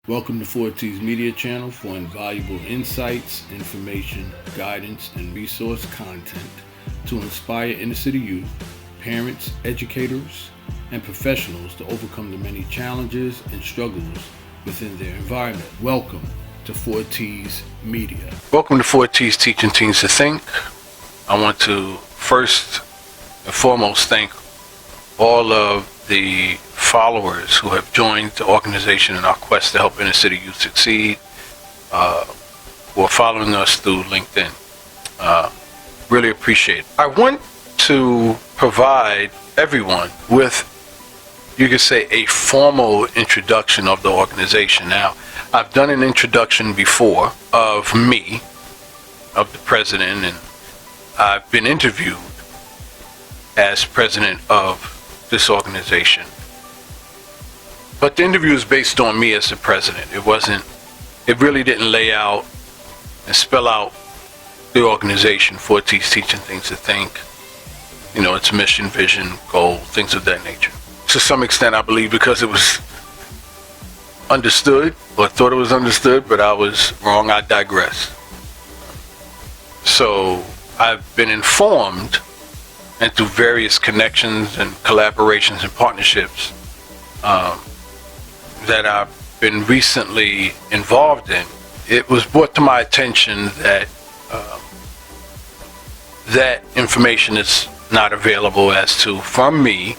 Welcome to 4T's media channel for invaluable insights, information, guidance, and resource content to inspire inner city youth, parents, educators, and professionals to overcome the many challenges and struggles within their environment. Welcome to 4T's media. Welcome to 4T's Teaching Teens to Think. I want to first and foremost thank all of the followers who have joined the organization in our quest to help inner city youth succeed, who are following us through LinkedIn. Really appreciate it. I want to provide everyone with, you could say, a formal introduction of the organization. Now, I've done an introduction before of me, of the president, and I've been interviewed as president of this organization. But the interview is based on me as the president. It really didn't lay out and spell out the organization, 4T's Teaching Things to Think, its mission, vision, goal, things of that nature. To some extent, I believe because it was understood, or thought it was understood, but I was wrong. I digress. So I've been informed, and through various connections and collaborations and partnerships that I've been recently involved in, it was brought to my attention that that information is not available as to, from me,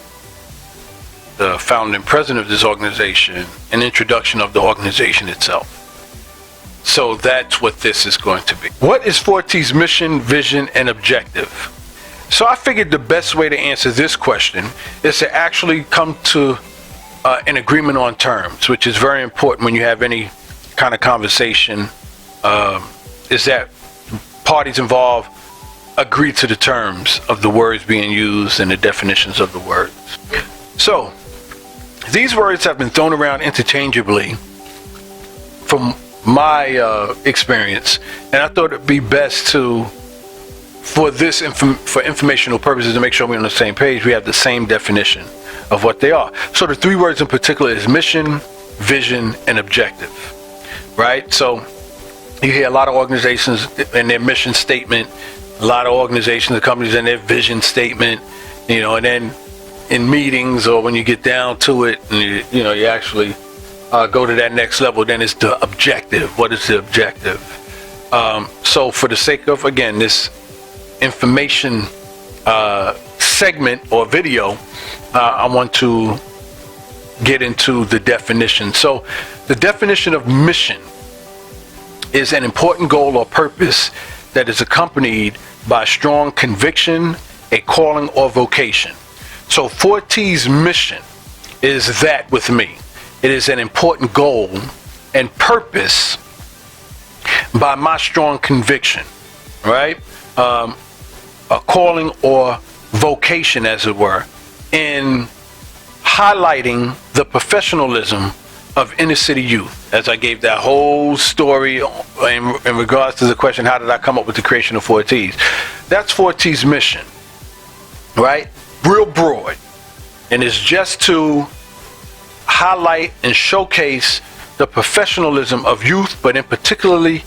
the founder and president of this organization, an introduction of the organization itself. So that's what this is going to be. What is 4T's mission, vision, and objective? So I figured the best way to answer this question is to actually come to an agreement on terms, which is very important when you have any kind of conversation, is that parties involved agree to the terms of the words being used and the definitions of the words. So these words have been thrown around interchangeably from my experience, and I thought it'd be best to, for informational purposes, to make sure we're on the same page, we have the same definition of what they are. So the three words in particular is mission, vision, and objective, right? So you hear a lot of organizations in their mission statement, a lot of organizations and companies in their vision statement, and then in meetings or when you get down to it, and you actually go to that next level, then it's the objective. What is the objective? So for the sake of, again, this information segment or video, I want to get into the definition. So the definition of mission is an important goal or purpose that is accompanied by strong conviction, a calling, or vocation. So 4T's mission is that with me. It is an important goal and purpose by my strong conviction, right? A calling or vocation, as it were, in highlighting the professionalism of inner city youth. As I gave that whole story in regards to the question, how did I come up with the creation of 4T's? That's 4T's mission, right? Real broad. And it's just to highlight and showcase the professionalism of youth, but in particularly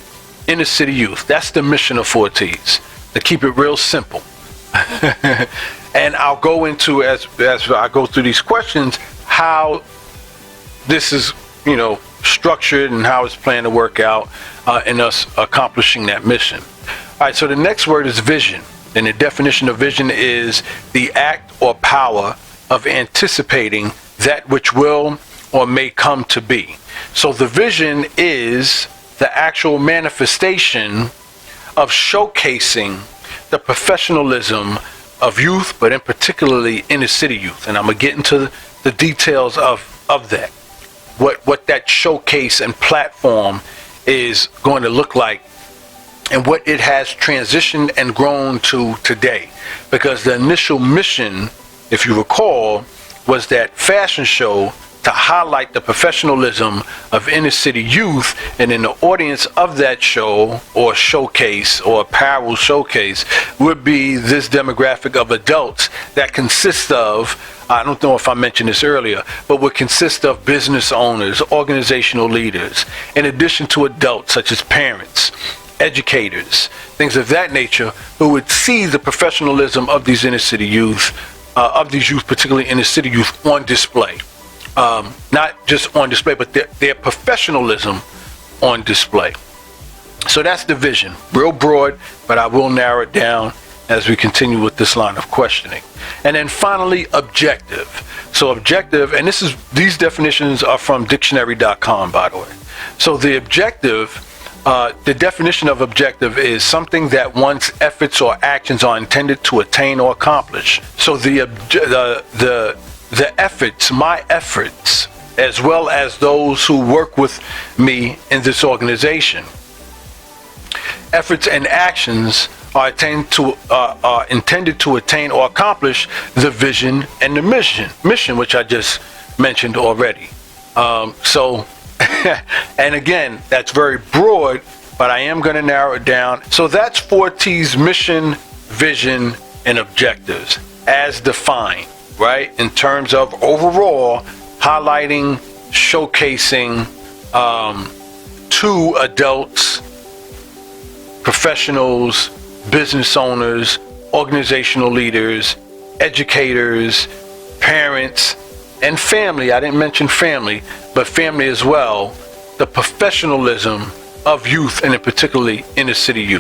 inner city youth. That's the mission of 4T's, to keep it real simple. And I'll go into, as I go through these questions, how this is, structured and how it's planned to work out in us accomplishing that mission. All right, so the next word is vision. And the definition of vision is the act or power of anticipating that which will or may come to be. So the vision is the actual manifestation of showcasing the professionalism of youth, but in particularly inner city youth. And I'm going to get into the details of that. What that showcase and platform is going to look like, and what it has transitioned and grown to today. Because the initial mission, if you recall, was that fashion show to highlight the professionalism of inner city youth, and in the audience of that show or showcase or apparel showcase would be this demographic of adults that consists of, I don't know if I mentioned this earlier, but would consist of business owners, organizational leaders, in addition to adults such as parents, educators, things of that nature, who would see the professionalism of these inner city youth, particularly inner city youth, on display. Not just on display, but their professionalism on display. So that's the vision. Real broad, but I will narrow it down as we continue with this line of questioning. And then finally, objective. So objective, and these definitions are from dictionary.com, by the way. So the objective, the definition of objective is something that one's efforts or actions are intended to attain or accomplish. So the efforts, my efforts, as well as those who work with me in this organization, efforts and actions are intended to attain or accomplish the vision and the mission, which I just mentioned already. And again, that's very broad, but I am going to narrow it down. So that's 4T's mission, vision, and objectives as defined, right? In terms of overall highlighting, showcasing to adults, professionals, business owners, organizational leaders, educators, parents, and family. I didn't mention family, but family as well, the professionalism of youth, and in particularly inner city youth.